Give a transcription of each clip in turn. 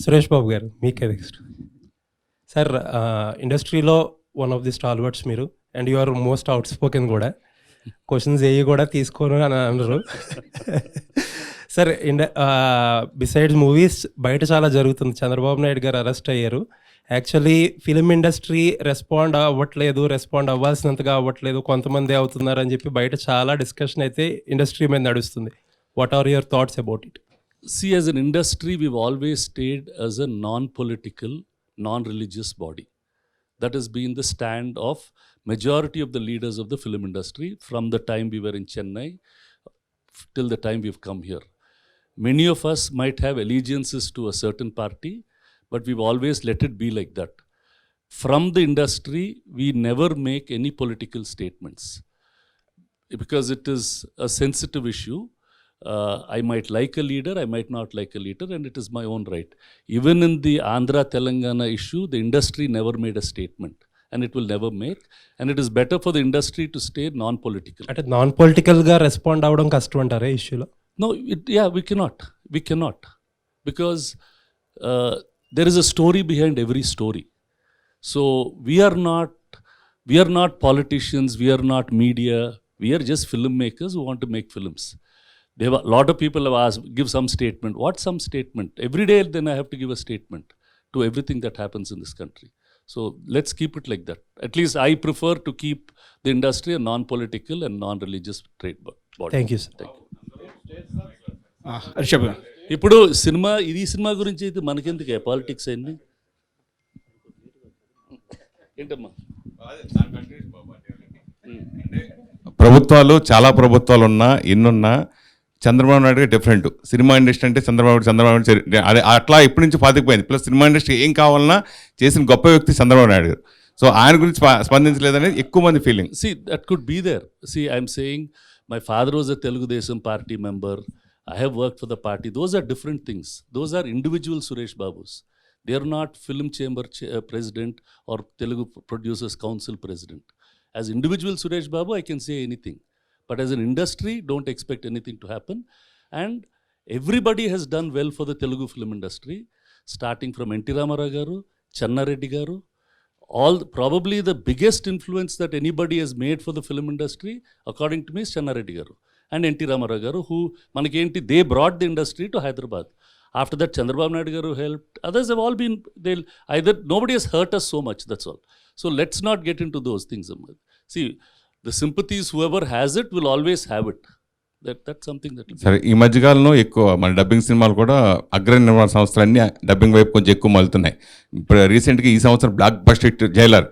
సురేష్ బాబు గారు మీకే next. Sir ఇండస్ట్రీలో వన్ ఆఫ్ ది స్టాల్వర్డ్స్ మీరు, and you are most outspoken కూడా. క్వశ్చన్స్ ఏవి కూడా తీసుకోను అని అన్నారు. సార్ బిసైడ్స్ మూవీస్ బయట చాలా జరుగుతుంది. చంద్రబాబు నాయుడు గారు అరెస్ట్ అయ్యారు. యాక్చువల్లీ ఫిలిం ఇండస్ట్రీ రెస్పాండ్ అవ్వాల్సినంతగా అవ్వట్లేదు, కొంతమంది అవుతున్నారు అని చెప్పి బయట చాలా డిస్కషన్ అయితే ఇండస్ట్రీ మీద నడుస్తుంది. What are your thoughts about it? See, as an industry, we've always stayed as a non-political, non-religious body. That has been the stand of majority of the leaders of the film industry from the time we were in Chennai till the time we've come here. Many of us might have allegiances to a certain party, but we've always let it be like that. From the industry, we never make any political statements because it is a sensitive issue. I might like a leader, I might not like a leader, and it is my own right. Even in the Andhra Telangana issue, the industry never made a statement, and it will never make. And it is better for the industry to stay non-political. అంటే non పొలిటికల్గా respond అవ్వడం కష్టం అంటారా ఇష్యూలో? No, we cannot, because there is a story behind every story. So we are not politicians, we are not media, we are just filmmakers who want to make films. There were a lot of people have asked, give some statement. What some statement? Every day then I have to give a statement to everything that happens in this country. So let's keep it like that. At least I prefer to keep the industry a non-political and non-religious trade body. Thank you sir. Thank you. హర్షబ్ ఇప్పుడు cinema గురించి అయితే మనకెందుకు politics అయింది ఏంటమ్మా? చాలా ప్రభుత్వాలు ఉన్నా ఎన్నున్నా Chandrababu Naidu different. Cinema industry అంటే చంద్రబాబు అదే అట్లా ఇప్పటి నుంచి పాతికిపోయింది. ప్లస్ సినిమా ఇండస్ట్రీ ఏం కావాలన్నా చేసిన గొప్ప వ్యక్తి చంద్రబాబు నాయుడు గారు. సో ఆయన గురించి స్పందించలేదనేది ఎక్కువ మంది feeling. See, that could be there. See, I'm saying my father was a Telugu Desam party member. I have worked for the party. Those are different things. Those are individual Suresh Babus. They are not film chamber president or Telugu Producers Council president. As individual Suresh Babu, I can say anything. But as an industry, don't expect anything to happen. And everybody has done well for the Telugu film industry, starting from N.T. Ramarao garu, Channa Reddy garu. Probably the biggest influence that anybody has made for the film industry, according to me, is Channa Reddy garu and N.T. Ramarao garu, who manakenti they brought the industry to Hyderabad. After that, Chandrababu Naidu garu helped. Others have all been, nobody has hurt us so much, that's all. So let's not get into those things. See, the sympathies, whoever has it will always have it. That's something that... సరే, ఈ మధ్యకాలంలో ఎక్కువ మన dubbing సినిమాలు కూడా అగ్ర నిర్మాణ సంస్థలన్నీ డబ్బింగ్ వైపు కొంచెం ఎక్కువ మలుతున్నాయి. ఇప్పుడు రీసెంట్గా ఈ సంవత్సరం బ్లాక్ బస్టర్ హిట్ జైలర్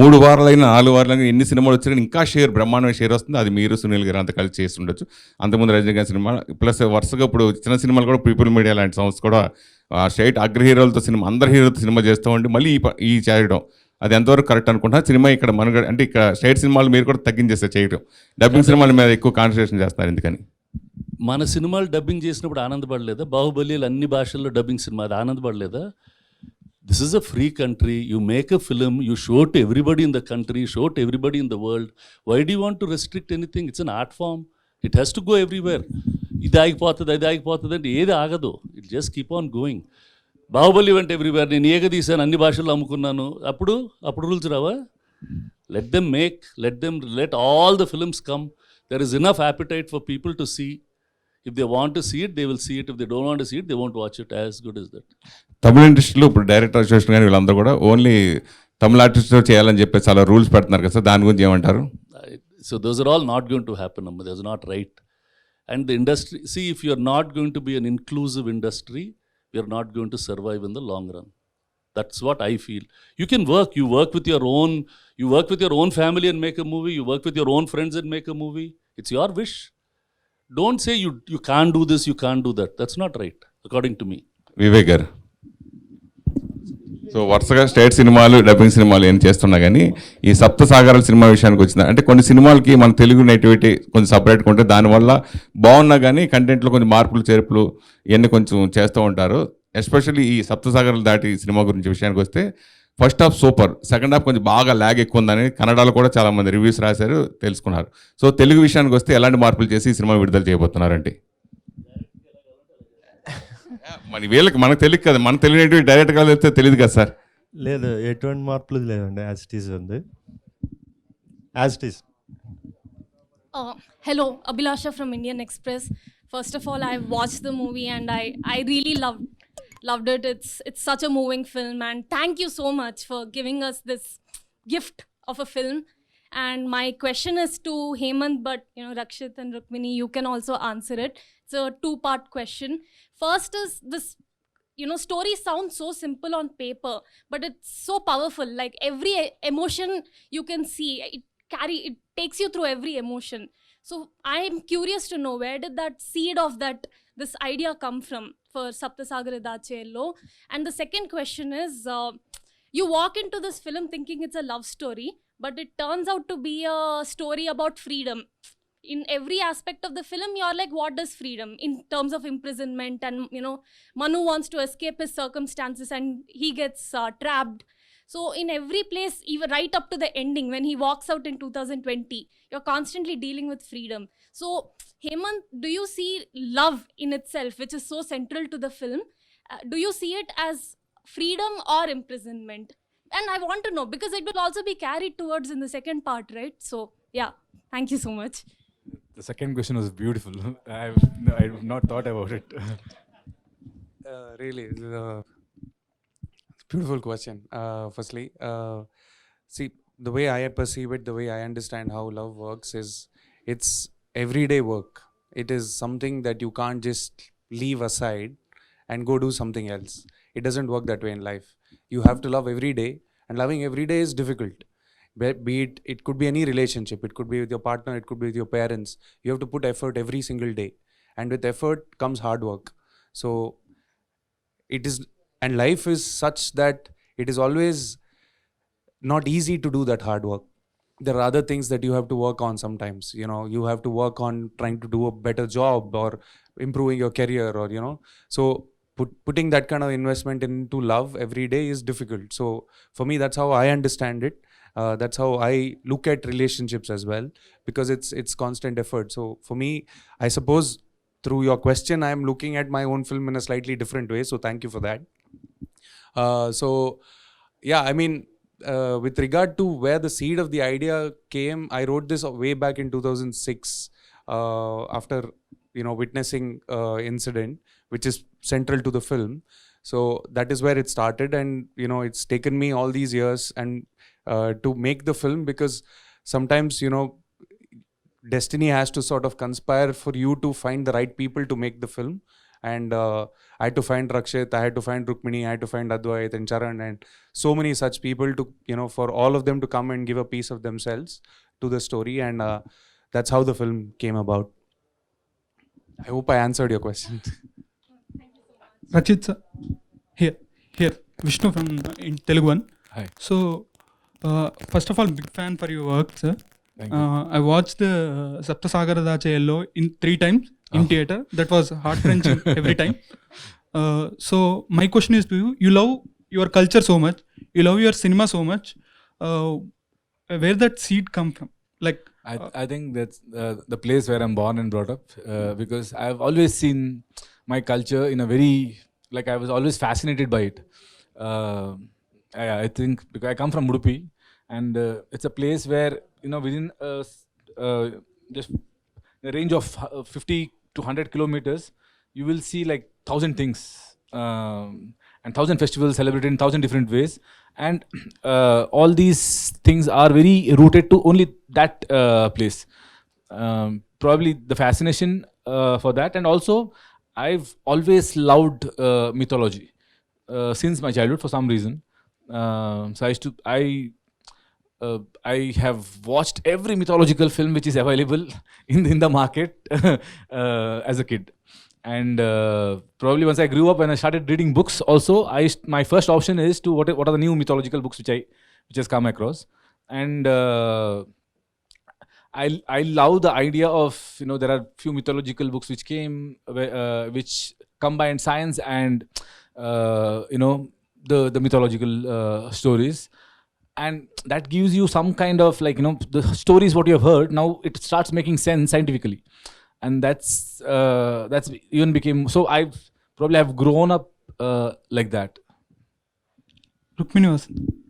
3 వారాలైనా 4 వారాలైనా ఎన్ని సినిమాలు వచ్చినా ఇంకా బ్రహ్మాండమైన షేర్ వస్తుంది. అది మీరు సునీల్ గారు అంతా కలిసి చేసి ఉండొచ్చు. అంతకుముందు రజనీకాంత్ సినిమా ప్లస్ వరుసగా ఇప్పుడు చిన్న సినిమాలు కూడా పీపుల్ మీడియా లాంటి సంస్థ కూడా స్ట్రైట్ అగ్ర హీరోలతో సినిమా, అందరు హీరోలతో సినిమా చేస్తూ ఉండి మళ్ళీ ఈ చేయడం అది ఎంతవరకు కరెక్ట్ అనుకుంటున్నా? సినిమా ఇక్కడ మనగడ అంటే ఇక్కడ స్టేట్ సినిమాలు మీరు కూడా తగ్గించేస్తే చేయడం, డబ్బింగ్ సినిమాల మీద ఎక్కువ కాన్సన్ట్రేషన్ చేస్తున్నారు. ఎందుకని? మన సినిమాలు డబ్బింగ్ చేసినప్పుడు ఆనందపడలేదా? బాహుబలిలు అన్ని భాషల్లో డబ్బింగ్ సినిమా, అది ఆనందపడలేదా? This is a free country. You make a film, you show to everybody in the country, show to everybody in the world. Why do want to restrict anything? It's an art form, it has to go everywhere. ఇది ఆగిపోతుంది, అది ఆగిపోతుంది అంటే ఏది ఆగదు. It just keep on going. Baahubali went everywhere, నేను ఏక తీసాను, అన్ని భాషల్లో అమ్ముకున్నాను, అప్పుడు రూల్స్ రావా? Let them make, let all the films come. There is enough appetite for people to see. If they want to see it, they will see it. If they don't want to see it, they won't watch it. As good as that. తమిళ ఇండస్ట్రీలో ఇప్పుడు director association కానీ వీళ్ళందరూ కూడా only తమిళ ఆర్టిస్ట్తో చేయాలని చెప్పి చాలా rules పెడుతున్నారు కదా సార్, దాని గురించి ఏమంటారు? So those are all not going to happen. That's not right. And the industry, see, if you are not going to be an inclusive industry, we are not going to survive in the long run. That's what I feel. You can work. You work with your own family and make a movie. You work with your own friends and make a movie. It's your wish. Don't say you can't do this, you can't do that. That's not right, according to me. Vivek గారు, so వరుసగా state సినిమాలు, dubbing సినిమాలు ఏం చేస్తున్నా కానీ ఈ సప్త సాగరాల cinema విషయానికి వచ్చింది అంటే కొన్ని సినిమాలకి మన తెలుగు నేటివిటీ కొంచెం సపరేట్గా ఉంటే దానివల్ల బాగున్నా కానీ కంటెంట్లో కొంచెం మార్పులు చేర్పులు ఇవన్నీ కొంచెం చేస్తూ ఉంటారు. ఎస్పెషల్లీ ఈ సప్త సాగరాలు దాటి సినిమా గురించి విషయానికి వస్తే first half super, second half కొంచెం బాగా ల్యాగ్ ఎక్కువ ఉందని కన్నడలో కూడా చాలామంది రివ్యూస్ రాశారు, తెలుసుకున్నారు. సో తెలుగు విషయానికి వస్తే ఎలాంటి మార్పులు చేసి ఈ సినిమా విడుదల చేయబోతున్నారంటే? మరి వీళ్ళకి మనకు తెలియదు కదా, మనకు తెలియనవి డైరెక్ట్గా వెళ్తే తెలియదు కదా సార్. లేదు, ఎటువంటి మార్పులు లేదండి, యాజ్ ఇట్ ఈస్ ఉంది, as it is. Hello, Abhilasha from Indian Express. First of all, I watched the movie and I really loved it. It's such a moving film, and thank you so much for giving us this gift of a film. And my question is to Hemant, but Rakshit and Rukmini, you can also answer it. It's a two-part question. First is this, story sounds so simple on paper, but it's so powerful. Like every emotion you can see, it takes you through every emotion. So I'm curious to know, where did that seed of this idea come from for Saptasagara Dacheyallo? And the second question is, you walk into this film thinking it's a love story, but it turns out to be a story about freedom. In every aspect of the film, you're like, what does freedom in terms of imprisonment? And Manu wants to escape his circumstances and he gets trapped. So in every place, even right up to the ending, when he walks out in 2020, you're constantly dealing with freedom. So Hemant, do you see love in itself, which is so central to the film? Do you see it as freedom or imprisonment? And I want to know, because it will also be carried towards in the second part, right? So yeah, thank you so much. The second question was beautiful. I've not thought about it. Really, beautiful question. Firstly, see, the way I perceive it, the way I understand how love works is, it's everyday work. It is something that you can't just leave aside and go do something else. It doesn't work that way in life. You have to love every day, and loving every day is difficult. Be it could be any relationship, it could be with your partner, it could be with your parents. You have to put effort every single day, and with effort comes hard work. So it is, and life is such that it is always not easy to do that hard work. There are other things that you have to work on sometimes. You have to work on trying to do a better job or improving your career, or so putting that kind of investment into love every day is difficult. So for me, that's how I understand it. That's how I look at relationships as well, because it's constant effort. So for me, I suppose through your question, I am looking at my own film in a slightly different way. So thank you for that. So yeah, I mean, with regard to where the seed of the idea came, I wrote this way back in 2006, after witnessing incident which is central to the film. So that is where it started, and it's taken me all these years and to make the film, because sometimes destiny has to sort of conspire for you to find the right people to make the film. And I had to find Rakshit, I had to find Rukmini, I had to find Advait and Charan, and so many such people to for all of them to come and give a piece of themselves to the story. And that's how the film came about. I hope I answered your question. Rachit sir, here Vishnu from in Telugu one. Hi. So first of all, big fan for your work, sir. Thank you. I watched the Saptasagara Dacheyallo in 3 times in theater. That was heart wrenching every time. So my question is to you: you love your culture so much, you love your cinema so much. Where that seed come from? Like I think that's the place where I'm born and brought up, because I've always seen my culture in a very, like, I was always fascinated by it. I think because I come from Udupi, and it's a place where within just the range of 50 to 100 kilometers, you will see like 1,000 things, and 1,000 festivals celebrated in 1,000 different ways, and all these things are very rooted to only that place. Probably the fascination for that, and also I've always loved mythology since my childhood for some reason. So I have watched every mythological film which is available in the market as a kid. And probably once I grew up and I started reading books also, my first option is to what are the new mythological books which has come across. And I love the idea of, there are few mythological books which came, which combine science and, the mythological stories. And that gives you some kind of like, the stories what you have heard, now it starts making sense scientifically. And that's even became, so probably I've grown up like that. Rukmini Vasanth.